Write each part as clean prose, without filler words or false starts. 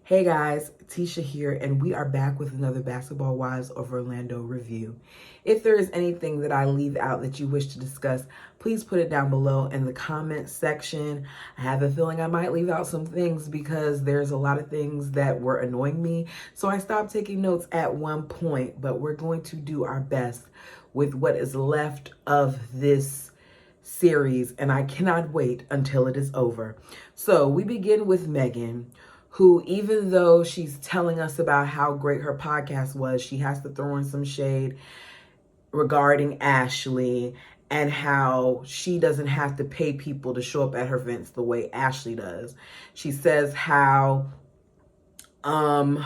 Hey guys, Tisha here, and we are back with another Basketball Wives of Orlando review. If there is anything that I leave out that you wish to discuss, please put it down below in the comment section. I have a feeling I might leave out some things because there's a lot of things that were annoying me, so I stopped taking notes at one point, but we're going to do our best with what is left of this series, and I cannot wait until it is over. So we begin with Megan, who, even though she's telling us about how great her podcast was, she has to throw in some shade regarding Ashley and how she doesn't have to pay people to show up at her events the way Ashley does. She says how the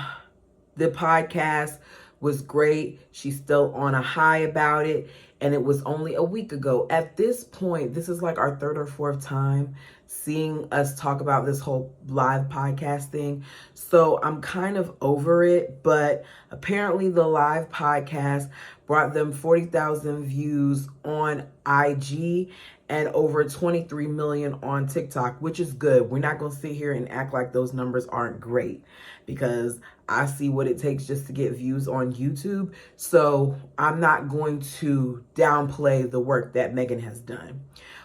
podcast was great. She's still on a high about it. And it was only a week ago. At this point, this is like our third or fourth time seeing us talk about this whole live podcast thing. So I'm kind of over it. But apparently the live podcast brought them 40,000 views on IG and over 23 million on TikTok, which is good. We're not going to sit here and act like those numbers aren't great, because I see what it takes just to get views on YouTube. So I'm not going to downplay the work that Megan has done.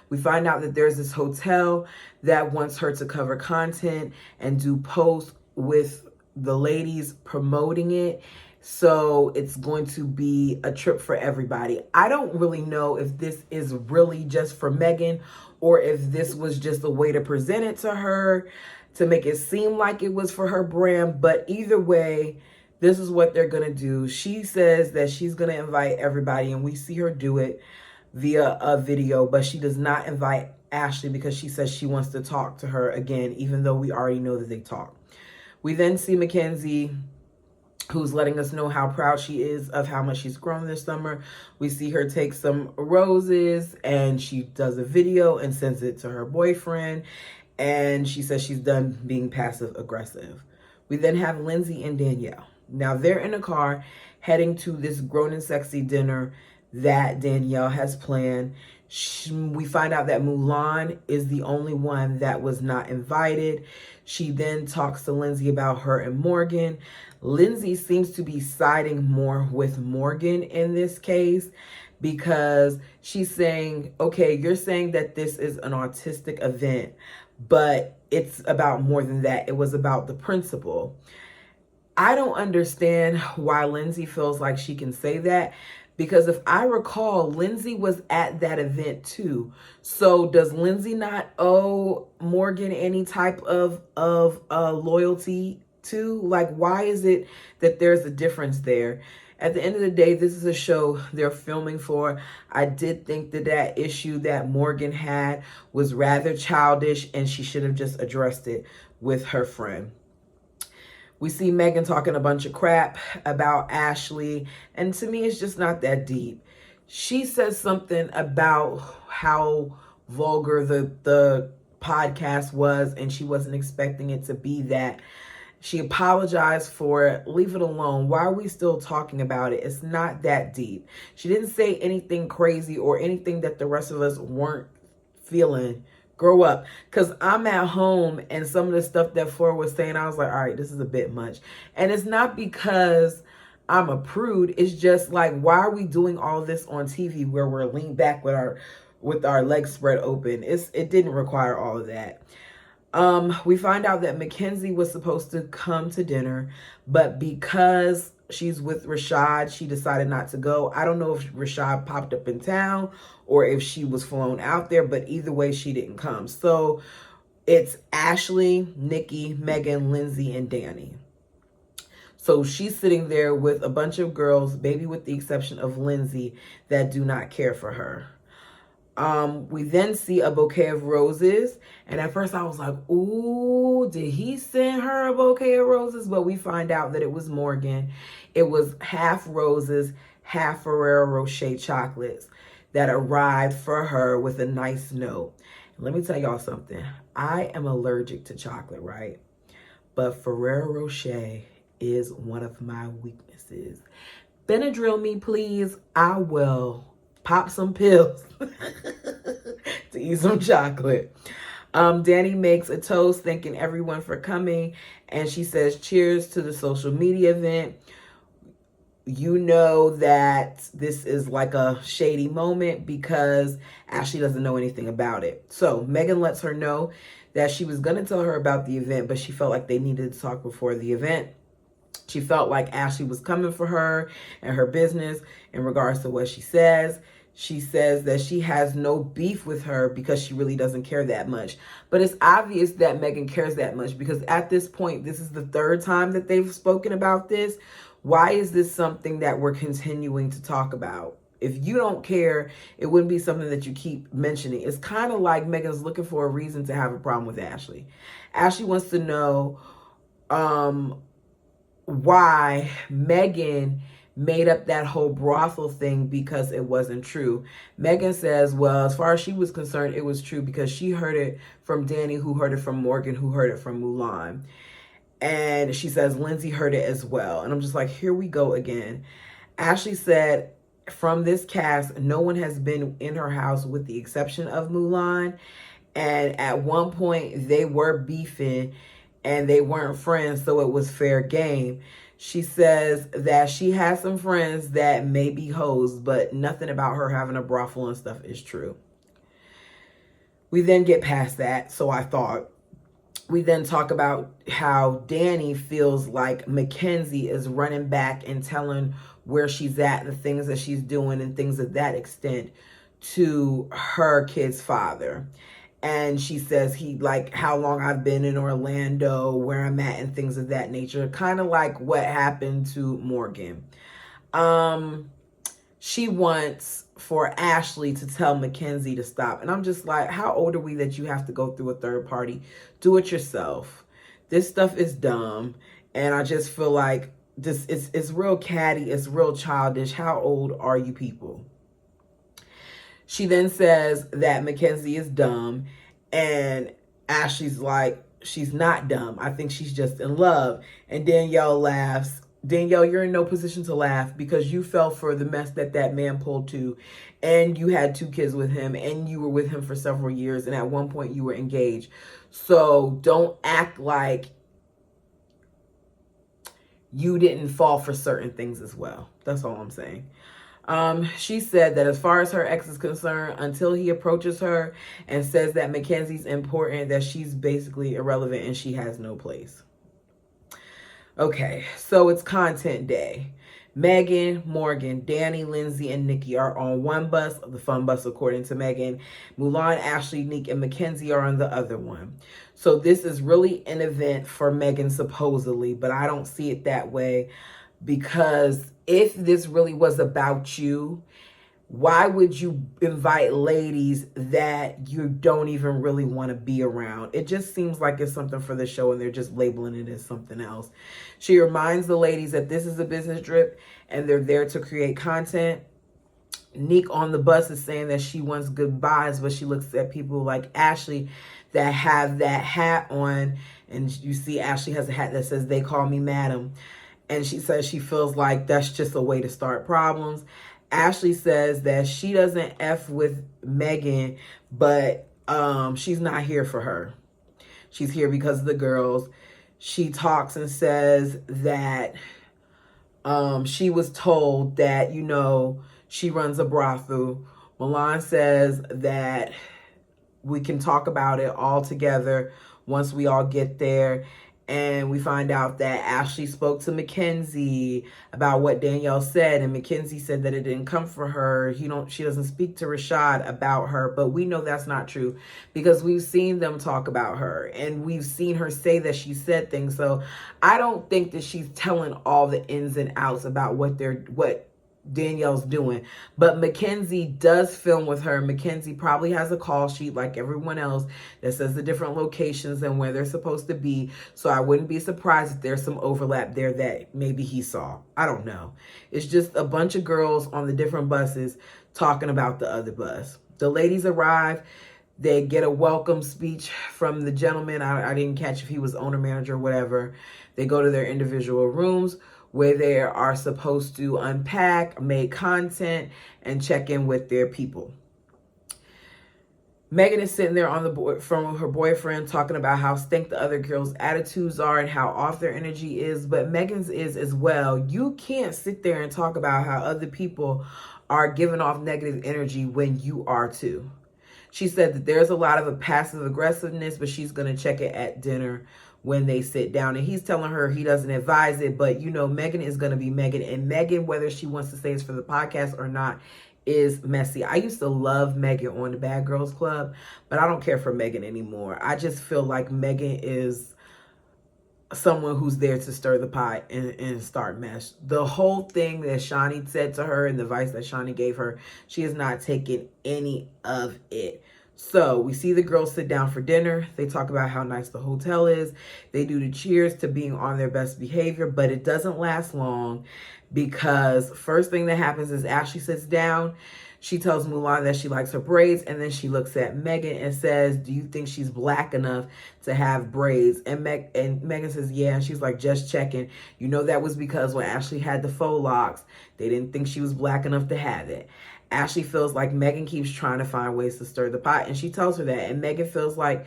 We find out that there's this hotel that wants her to cover content and do posts with the ladies promoting it. So it's going to be a trip for everybody. I don't really know if this is really just for Megan or if this was just a way to present it to her to make it seem like it was for her brand. But either way, this is what they're going to do. She says that she's going to invite everybody, and we see her do it via a video, but she does not invite Ashley because she says she wants to talk to her again, even though we already know that they talk. We then see Mackenzie, who's letting us know how proud she is of how much she's grown this summer. We see her take some roses and she does a video and sends it to her boyfriend. And she says she's done being passive aggressive. We then have Lindsay and Danielle. Now they're in a car heading to this Grown and Sexy dinner that Danielle has planned. We find out that Mulan is the only one that was not invited. She then talks to Lindsay about her and Morgan. Lindsay seems to be siding more with Morgan in this case because she's saying, okay, you're saying that this is an autistic event, but it's about more than that. It was about the principal. I don't understand why Lindsay feels like she can say that, because if I recall, Lindsay was at that event too. So does Lindsay not owe Morgan any type of loyalty too? Like, why is it that there's a difference there? At the end of the day, this is a show they're filming for. I did think that that issue that Morgan had was rather childish, and she should have just addressed it with her friend. We see Megan talking a bunch of crap about Ashley, and to me, it's just not that deep. She says something about how vulgar the podcast was, and she wasn't expecting it to be that. She apologized for it. Leave it alone. Why are we still talking about it? It's not that deep. She didn't say anything crazy or anything that the rest of us weren't feeling. Grow up. Because I'm at home, and some of the stuff that Flora was saying, I was like, all right, this is a bit much. And it's not because I'm a prude. It's just like, why are we doing all this on TV where we're leaned back with our legs spread open? It didn't require all of that. We find out that Mackenzie was supposed to come to dinner, but because she's with Rashad, she decided not to go. I don't know if Rashad popped up in town or if she was flown out there, but either way, she didn't come. So it's Ashley, Nikki, Megan, Lindsay, and Danny. So she's sitting there with a bunch of girls, maybe with the exception of Lindsay, that do not care for her. We then see a bouquet of roses, and at first I was like, ooh, did he send her a bouquet of roses? But we find out that it was Morgan. It was half roses, half Ferrero Rocher chocolates that arrived for her with a nice note. Let me tell y'all something. I am allergic to chocolate, right? But Ferrero Rocher is one of my weaknesses. Benadryl me, please. I will pop some pills to eat some chocolate. Danny makes a toast thanking everyone for coming, and she says, cheers to the social media event. You know that this is like a shady moment because Ashley doesn't know anything about it. So Megan lets her know that she was going to tell her about the event, but she felt like they needed to talk before the event. She felt like Ashley was coming for her and her business in regards to what she says. She says that she has no beef with her because she really doesn't care that much. But it's obvious that Megan cares that much because at this point, this is the third time that they've spoken about this. Why is this something that we're continuing to talk about? If you don't care, it wouldn't be something that you keep mentioning. It's kind of like Megan's looking for a reason to have a problem with Ashley. Ashley wants to know why Megan made up that whole brothel thing because it wasn't true. Megan says, well, as far as she was concerned, it was true because she heard it from Danny, who heard it from Morgan, who heard it from Mulan. And she says Lindsay heard it as well. And I'm just like, here we go again. Ashley said, from this cast, no one has been in her house with the exception of Mulan. And at one point, they were beefing and they weren't friends, so it was fair game. She says that she has some friends that may be hoes, but nothing about her having a brothel and stuff is true. We then get past that, so I thought. We then talk about how Danny feels like Mackenzie is running back and telling where she's at, the things that she's doing, and things of that extent to her kid's father. And she says he like how long I've been in Orlando, where I'm at, and things of that nature. Kind of like what happened to Morgan. She wants for Ashley to tell Mackenzie to stop. And I'm just like, how old are we that you have to go through a third party? Do it yourself. This stuff is dumb. And I just feel like this it's real catty. It's real childish. How old are you people? She then says that Mackenzie is dumb, and Ashley's like, she's not dumb. I think she's just in love. And Danielle laughs. Danielle, you're in no position to laugh because you fell for the mess that that man pulled to, and you had 2 kids with him, and you were with him for several years, and at one point you were engaged. So don't act like you didn't fall for certain things as well. That's all I'm saying. She said that as far as her ex is concerned, until he approaches her and says that Mackenzie's important, that she's basically irrelevant and she has no place. Okay, so it's content day. Megan, Morgan, Danny, Lindsay, and Nikki are on one bus, the fun bus according to Megan. Mulan, Ashley, Nick, and Mackenzie are on the other one. So this is really an event for Megan supposedly, but I don't see it that way, because if this really was about you, why would you invite ladies that you don't even really want to be around? It just seems like it's something for the show and they're just labeling it as something else. She reminds the ladies that this is a business trip and they're there to create content. Neek on the bus is saying that she wants goodbyes, but she looks at people like Ashley that have that hat on, and you see Ashley has a hat that says, "They call me madam." And she says she feels like that's just a way to start problems. Ashley says that she doesn't F with Megan, but she's not here for her. She's here because of the girls. She talks and says that she was told that, you know, she runs a brothel. Mulan says that we can talk about it all together once we all get there. And we find out that Ashley spoke to Mackenzie about what Danielle said, and Mackenzie said that it didn't come for her. She doesn't speak to Rashad about her, but we know that's not true because we've seen them talk about her and we've seen her say that she said things. So I don't think that she's telling all the ins and outs about what Danielle's doing. But Mackenzie does film with her. Mackenzie probably has a call sheet like everyone else that says the different locations and where they're supposed to be. So I wouldn't be surprised if there's some overlap there that maybe he saw. I don't know. It's just a bunch of girls on the different buses talking about the other bus. The ladies arrive. They get a welcome speech from the gentleman. I didn't catch if he was owner, manager, or whatever. They go to their individual rooms where they are supposed to unpack, make content, and check in with their people. Megan is sitting there on the board from her boyfriend talking about how stink the other girls' attitudes are and how off their energy is, but Megan's is as well. You can't sit there and talk about how other people are giving off negative energy when you are too. She said that there's a lot of a passive aggressiveness, but she's going to check it at dinner when they sit down. And he's telling her he doesn't advise it, but you know, Megan is going to be Megan. And Megan, whether she wants to say it's for the podcast or not, is messy. I used to love Megan on the Bad Girls Club, but I don't care for Megan anymore. I just feel like Megan is someone who's there to stir the pot and start mess. The whole thing that Shani said to her and the advice that Shani gave her, she has not taken any of it. So we see the girls sit down for dinner. They talk about how nice the hotel is. They do the cheers to being on their best behavior, but it doesn't last long because first thing that happens is Ashley sits down. She tells Mulan that she likes her braids, and then she looks at Megan and says, do you think she's black enough to have braids? And Megan says, yeah. And she's like, just checking. You know, that was because when Ashley had the faux locks, they didn't think she was black enough to have it. Ashley feels like Megan keeps trying to find ways to stir the pot, and she tells her that. And Megan feels like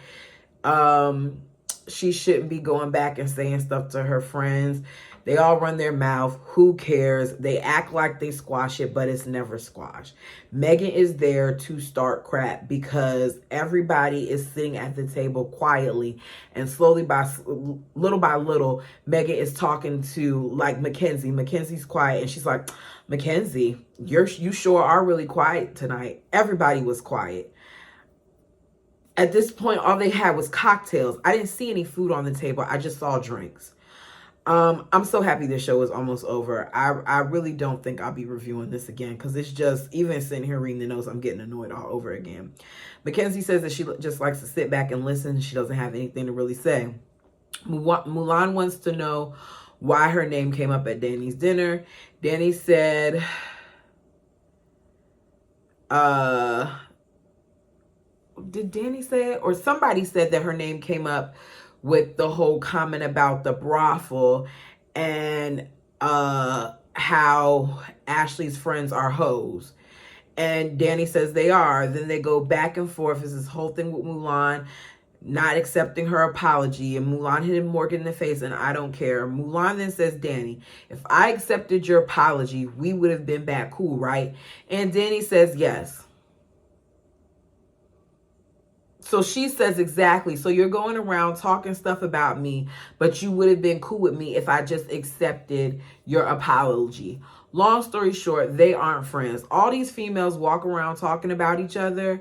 she shouldn't be going back and saying stuff to her friends. They all run their mouth. Who cares? They act like they squash it, but it's never squashed. Megan is there to start crap because everybody is sitting at the table quietly, and slowly by little, Megan is talking to like Mackenzie. Mackenzie's quiet, and she's like, Mackenzie, you sure are really quiet tonight. Everybody was quiet. At this point, all they had was cocktails. I didn't see any food on the table. I just saw drinks. I'm so happy this show is almost over. I really don't think I'll be reviewing this again because it's just, even sitting here reading the notes, I'm getting annoyed all over again. Mackenzie says that she just likes to sit back and listen. She doesn't have anything to really say. Mulan wants to know why her name came up at Danny's dinner. Danny said, did Danny say it? Or somebody said that her name came up with the whole comment about the brothel and how Ashley's friends are hoes. And Danny says they are. Then they go back and forth. There's this whole thing with Mulan not accepting her apology, and Mulan hit Morgan in the face, and I don't care. Mulan then says, Danny, if I accepted your apology, we would have been back cool, right? And Danny says, yes. So she says, exactly. So you're going around talking stuff about me, but you would have been cool with me if I just accepted your apology. Long story short, they aren't friends. All these females walk around talking about each other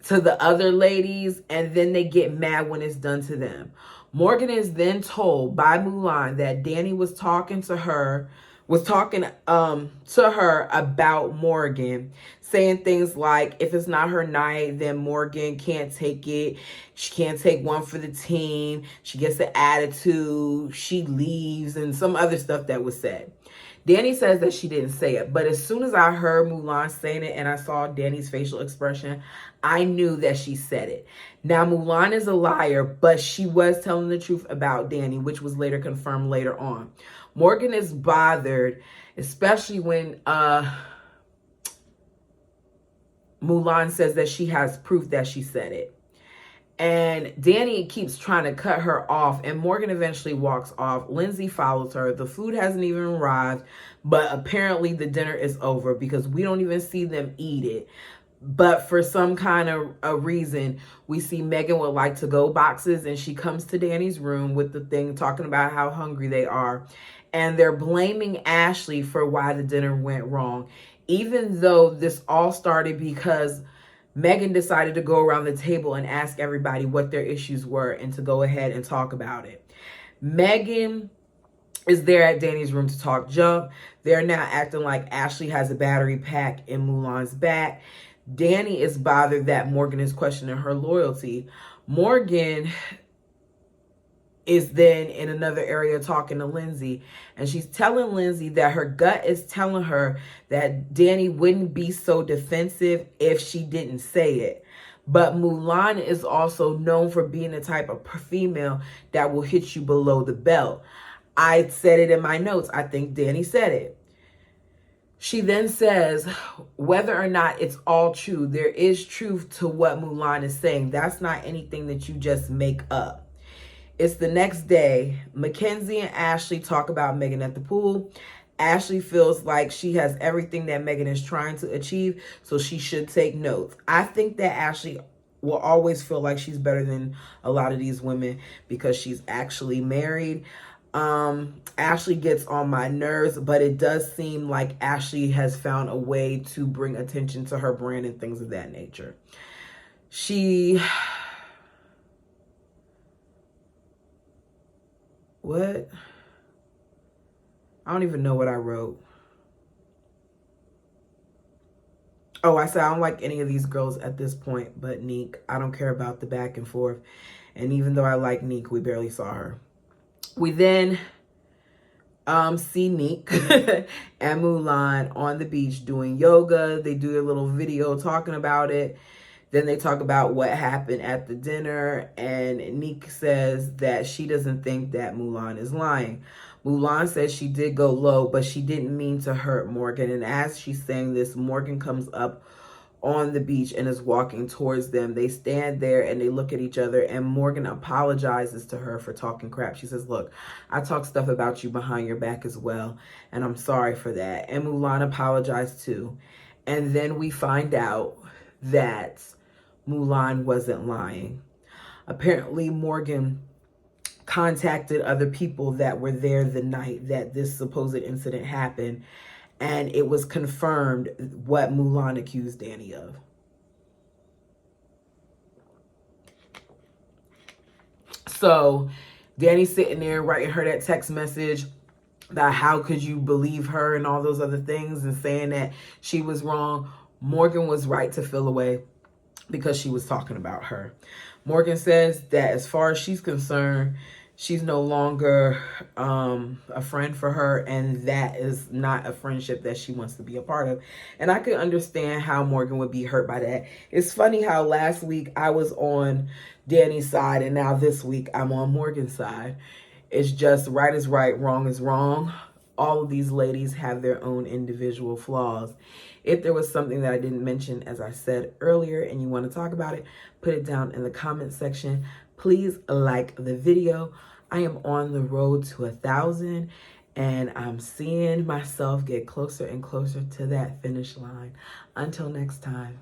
to the other ladies, and then they get mad when it's done to them. Morgan is then told by Mulan that Danny was talking to her about Morgan, saying things like, if it's not her night, then Morgan can't take it. She can't take one for the team. She gets an attitude. She leaves, and some other stuff that was said. Danny says that she didn't say it, but as soon as I heard Mulan saying it and I saw Danny's facial expression, I knew that she said it. Now, Mulan is a liar, but she was telling the truth about Danny, which was later confirmed later on. Morgan is bothered, especially when Mulan says that she has proof that she said it. And Danny keeps trying to cut her off, and Morgan eventually walks off. Lindsay follows her. The food hasn't even arrived, but apparently the dinner is over because we don't even see them eat it. But for some kind of a reason, we see Megan with like to-go boxes, and she comes to Danny's room with the thing talking about how hungry they are. And they're blaming Ashley for why the dinner went wrong, even though this all started because Megan decided to go around the table and ask everybody what their issues were and to go ahead and talk about it. Megan is there at Danny's room to talk junk. They're now acting like Ashley has a battery pack in Mulan's back. Danny is bothered that Morgan is questioning her loyalty. Morgan is then in another area talking to Lindsay, and she's telling Lindsay that her gut is telling her that Danny wouldn't be so defensive if she didn't say it. But Mulan is also known for being the type of female that will hit you below the belt. I said it in my notes. I think Danny said it. She then says, whether or not it's all true, there is truth to what Mulan is saying. That's not anything that you just make up. It's the next day. Mackenzie and Ashley talk about Megan at the pool. Ashley feels like she has everything that Megan is trying to achieve, so she should take notes. I think that Ashley will always feel like she's better than a lot of these women because she's actually married. Ashley gets on my nerves, but it does seem like Ashley has found a way to bring attention to her brand and things of that nature. What? I don't even know what I wrote. Oh, I said I don't like any of these girls at this point but Neek. I don't care about the back and forth. And even though I like Neek, we barely saw her. We then see Neek and Mulan on the beach doing yoga. They do a little video talking about it. Then they talk about what happened at the dinner, and Neek says that she doesn't think that Mulan is lying. Mulan says she did go low, but she didn't mean to hurt Morgan. And as she's saying this, Morgan comes up on the beach and is walking towards them. They stand there and they look at each other, and Morgan apologizes to her for talking crap. She says, look, I talk stuff about you behind your back as well, and I'm sorry for that. And Mulan apologized too. And then we find out that Mulan wasn't lying. Apparently, Morgan contacted other people that were there the night that this supposed incident happened, and it was confirmed what Mulan accused Danny of. So Danny's sitting there writing her that text message about how could you believe her and all those other things, and saying that she was wrong. Morgan was right to feel away because she was talking about her. Morgan says that as far as she's concerned, she's no longer a friend for her, and that is not a friendship that she wants to be a part of. And I could understand how Morgan would be hurt by that. It's funny how last week I was on Danny's side, and now this week I'm on Morgan's side. It's just right is right, wrong is wrong. All of these ladies have their own individual flaws. If there was something that I didn't mention, as I said earlier, and you want to talk about it, put it down in the comment section. Please like the video. I am on the road to 1,000, and I'm seeing myself get closer and closer to that finish line. Until next time.